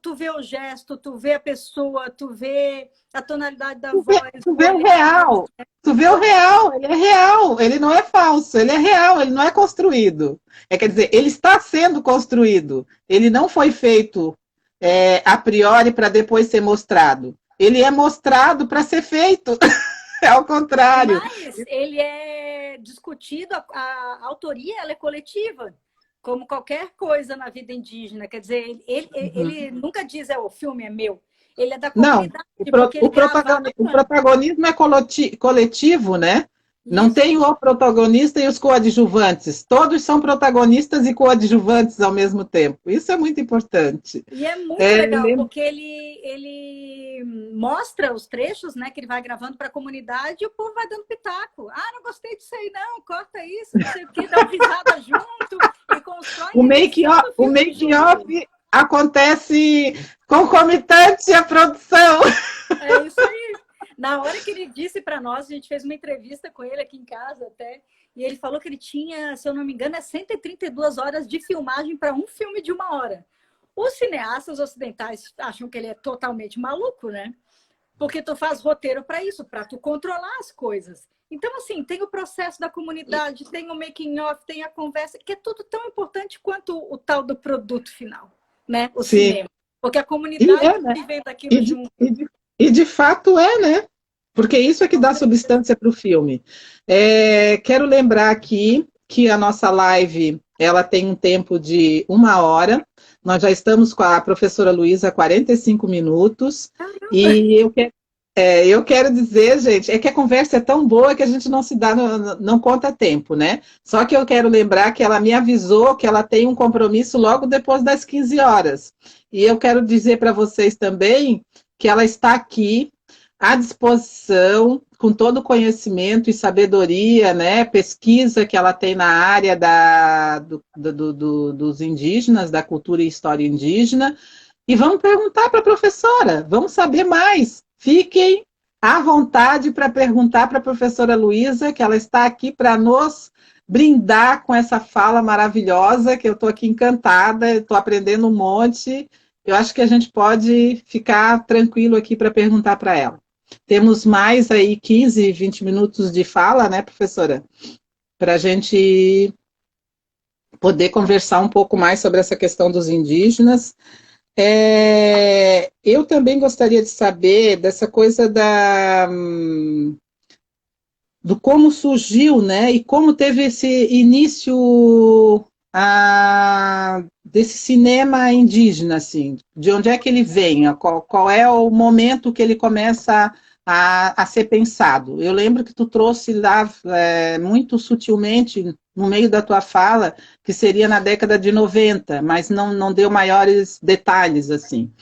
Tu vê o gesto, tu vê a pessoa, tu vê a tonalidade da voz. Tu vê o real. Tu vê o real. Ele é real. Ele não é falso. Ele é real. Ele não é construído. Quer dizer, ele está sendo construído. Ele não foi feito a priori para depois ser mostrado. Ele é mostrado para ser feito. É ao contrário. Mas ele é discutido, a autoria ela é coletiva. Como qualquer coisa na vida indígena. Quer dizer, ele nunca diz, o filme é meu. Ele é da comunidade. Não, o protagonismo é coletivo, né? Isso. Não tem o protagonista e os coadjuvantes. Todos são protagonistas e coadjuvantes ao mesmo tempo. Isso é muito importante. E é muito legal, porque ele mostra os trechos, né, que ele vai gravando para a comunidade e o povo vai dando pitaco. Ah, não gostei disso aí, não, corta isso, não sei o quê, dá uma risada junto e constrói... O make-off acontece concomitante à produção. É isso aí. Na hora que ele disse para nós, a gente fez uma entrevista com ele aqui em casa até, e ele falou que ele tinha, se eu não me engano, 132 horas de filmagem para um filme de 1 hora. Os cineastas ocidentais acham que ele é totalmente maluco, né? Porque tu faz roteiro para isso, para tu controlar as coisas. Então, assim, tem o processo da comunidade, tem o making-of, tem a conversa, que é tudo tão importante quanto o tal do produto final, né? O cinema. Porque a comunidade vivendo aquilo junto. E de fato né? Porque isso é que dá substância para o filme. Quero lembrar aqui que a nossa live ela tem um tempo de 1 hora. Nós já estamos com a professora Luísa há 45 minutos. Caramba. E eu quero dizer, gente, que a conversa é tão boa que a gente não se dá, não conta tempo, né? Só que eu quero lembrar que ela me avisou que ela tem um compromisso logo depois das 15 horas. E eu quero dizer para vocês também que ela está aqui à disposição, com todo o conhecimento e sabedoria, né, pesquisa que ela tem na área dos indígenas, da cultura e história indígena. E vamos perguntar para a professora, vamos saber mais. Fiquem à vontade para perguntar para a professora Luísa, que ela está aqui para nos brindar com essa fala maravilhosa, que eu estou aqui encantada, estou aprendendo um monte. Eu acho que a gente pode ficar tranquilo aqui para perguntar para ela. Temos mais aí 15, 20 minutos de fala, né, professora? Para a gente poder conversar um pouco mais sobre essa questão dos indígenas. Eu também gostaria de saber dessa coisa do como surgiu, né, e como teve esse início desse cinema indígena, assim, de onde é que ele vem, qual é o momento que ele começa a ser pensado. Eu lembro que tu trouxe lá muito sutilmente, no meio da tua fala, que seria na década de 90, mas não deu maiores detalhes, assim.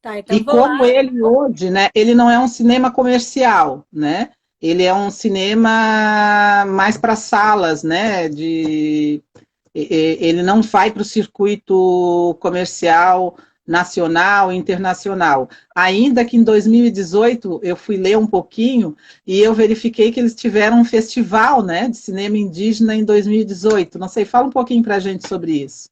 Tá, então e como ele hoje, né, ele não é um cinema comercial, né? Ele é um cinema mais para salas, né? Ele não vai para o circuito comercial nacional e internacional. Ainda que em 2018 eu fui ler um pouquinho e eu verifiquei que eles tiveram um festival, né, de cinema indígena em 2018. Não sei, fala um pouquinho para a gente sobre isso.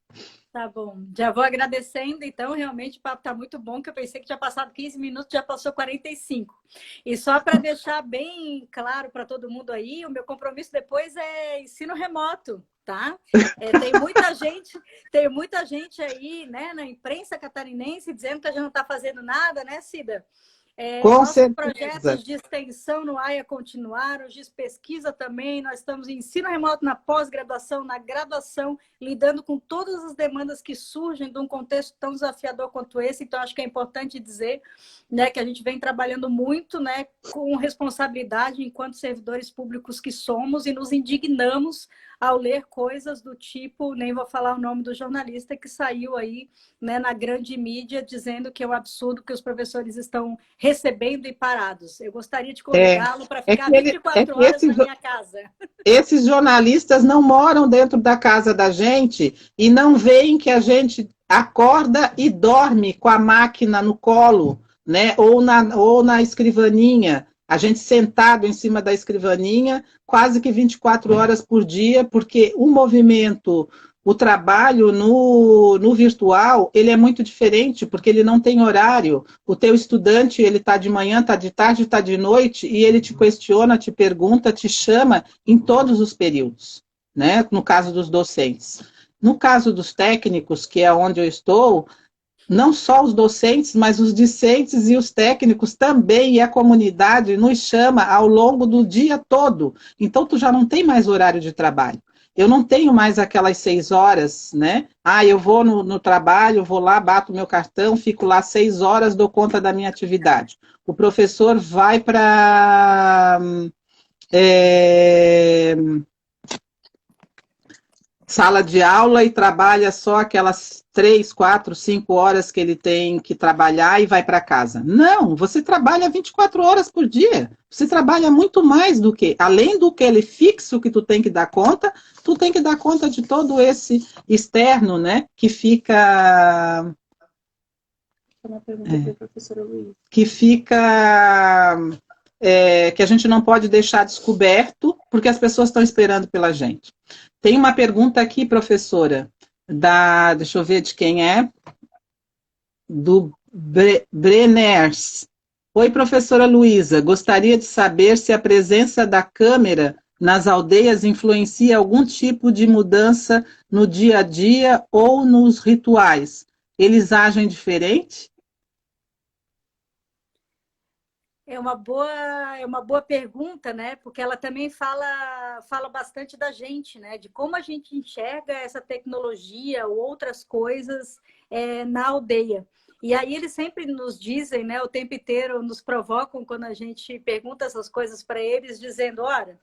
Tá bom. Já vou agradecendo, então, realmente o papo está muito bom, que eu pensei que tinha passado 15 minutos, já passou 45. E só para deixar bem claro para todo mundo aí, o meu compromisso depois é ensino remoto, tá? Tem muita gente aí, né, na imprensa catarinense dizendo que a gente não está fazendo nada, né, Cida? Com Nossos certeza. projetos de extensão no AIA continuaram, os de pesquisa também. Nós estamos em ensino remoto na pós-graduação, na graduação, lidando com todas as demandas que surgem de um contexto tão desafiador quanto esse. Então, acho que é importante dizer, né, que a gente vem trabalhando muito, né, com responsabilidade enquanto servidores públicos que somos e nos indignamos ao ler coisas do tipo, nem vou falar o nome do jornalista que saiu aí, né, na grande mídia dizendo que é um absurdo que os professores estão recebendo e parados. Eu gostaria de convidá-lo para É ficar que, ele, é 24 que horas na minha casa. esses jornalistas não moram dentro da casa da gente e não veem que a gente acorda e dorme com a máquina no colo, né? Ou na escrivaninha, a gente sentado em cima da escrivaninha, quase que 24 horas por dia, porque o movimento, o trabalho no virtual, ele é muito diferente, porque ele não tem horário. O teu estudante, ele está de manhã, está de tarde, está de noite, e ele te questiona, te pergunta, te chama em todos os períodos, né? No caso dos docentes. No caso dos técnicos, que é onde eu estou, não só os docentes, mas os discentes e os técnicos também, e a comunidade nos chama ao longo do dia todo. Então, tu já não tem mais horário de trabalho. Eu não tenho mais aquelas 6 horas, né? Ah, eu vou no trabalho, vou lá, bato meu cartão, fico lá 6 horas, dou conta da minha atividade. O professor vai para sala de aula e trabalha só aquelas 3, 4, 5 horas que ele tem que trabalhar e vai para casa. Não, você trabalha 24 horas por dia. Você trabalha muito mais do que, além do que ele fixo que tu tem que dar conta, tu tem que dar conta de todo esse externo, né, que fica Uma pergunta para a professora Luísa. que que a gente não pode deixar descoberto, porque as pessoas estão esperando pela gente. Tem uma pergunta aqui, professora, deixa eu ver de quem é, do Brenners. Oi, professora Luísa, gostaria de saber se a presença da câmera nas aldeias influencia algum tipo de mudança no dia a dia ou nos rituais. Eles agem diferente? É uma boa pergunta, né? Porque ela também fala bastante da gente, né? De como a gente enxerga essa tecnologia ou outras coisas na aldeia. E aí eles sempre nos dizem, né? O tempo inteiro nos provocam quando a gente pergunta essas coisas para eles, dizendo, olha,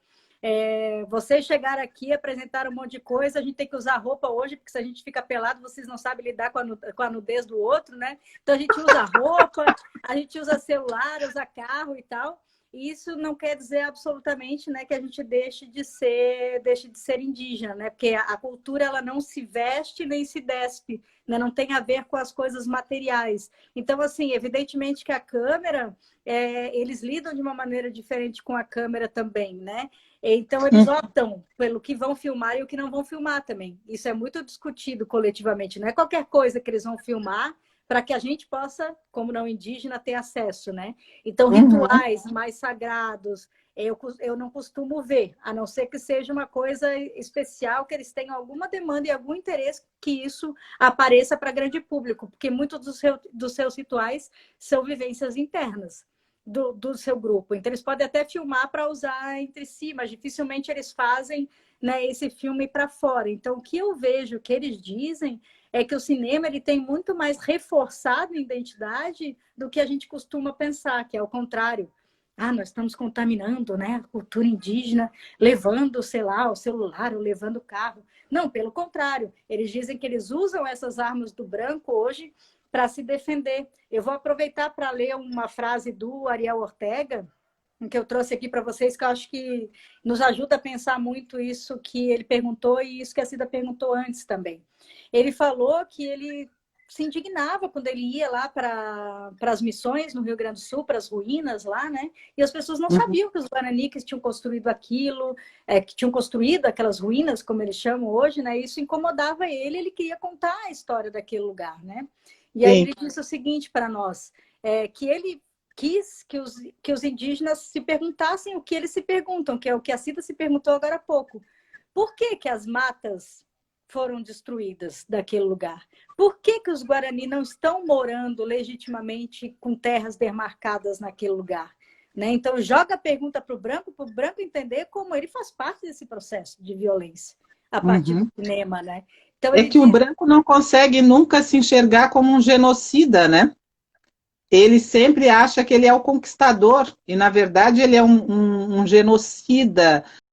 vocês chegaram aqui e apresentaram um monte de coisa, a gente tem que usar roupa hoje, porque se a gente fica pelado, vocês não sabem lidar com a nudez do outro, né? Então a gente usa roupa, a gente usa celular, usa carro e tal. E isso não quer dizer absolutamente, né, que a gente deixe de ser indígena, né? Porque a cultura ela não se veste nem se despe, né? Não tem a ver com as coisas materiais. Então, assim, evidentemente que a câmera, eles lidam de uma maneira diferente com a câmera também, né? Então, eles optam pelo que vão filmar e o que não vão filmar também. Isso é muito discutido coletivamente. Não é qualquer coisa que eles vão filmar para que a gente possa, como não indígena, ter acesso, né? Então, rituais mais sagrados, eu não costumo ver, a não ser que seja uma coisa especial, que eles tenham alguma demanda e algum interesse que isso apareça para grande público, porque muitos dos seus rituais são vivências internas do seu grupo. Então, eles podem até filmar para usar entre si, mas dificilmente eles fazem, né, esse filme para fora. Então, o que eu vejo que eles dizem é que o cinema ele tem muito mais reforçado a identidade do que a gente costuma pensar, que é o contrário. Ah, nós estamos contaminando, né, a cultura indígena, levando, sei lá, o celular, ou levando o carro. Não, pelo contrário. Eles dizem que eles usam essas armas do branco hoje para se defender. Eu vou aproveitar para ler uma frase do Ariel Ortega, que eu trouxe aqui para vocês, que eu acho que nos ajuda a pensar muito isso que ele perguntou e isso que a Cida perguntou antes também. Ele falou que ele se indignava quando ele ia lá para as missões no Rio Grande do Sul, para as ruínas lá, né? E as pessoas não sabiam que os Guarani que tinham construído aquilo, que tinham construído aquelas ruínas, como eles chamam hoje, né? Isso incomodava ele queria contar a história daquele lugar, né? E aí ele disse o seguinte para nós, que ele quis que os indígenas se perguntassem o que eles se perguntam, que é o que a Cida se perguntou agora há pouco. Por que que as matas foram destruídas daquele lugar? Por que que os Guarani não estão morando legitimamente com terras demarcadas naquele lugar? Né? Então, joga a pergunta para o branco entender como ele faz parte desse processo de violência, a partir do cinema. Né? Então, É que o branco não consegue nunca se enxergar como um genocida, né? Ele sempre acha que ele é o conquistador, e, na verdade, ele é um genocida,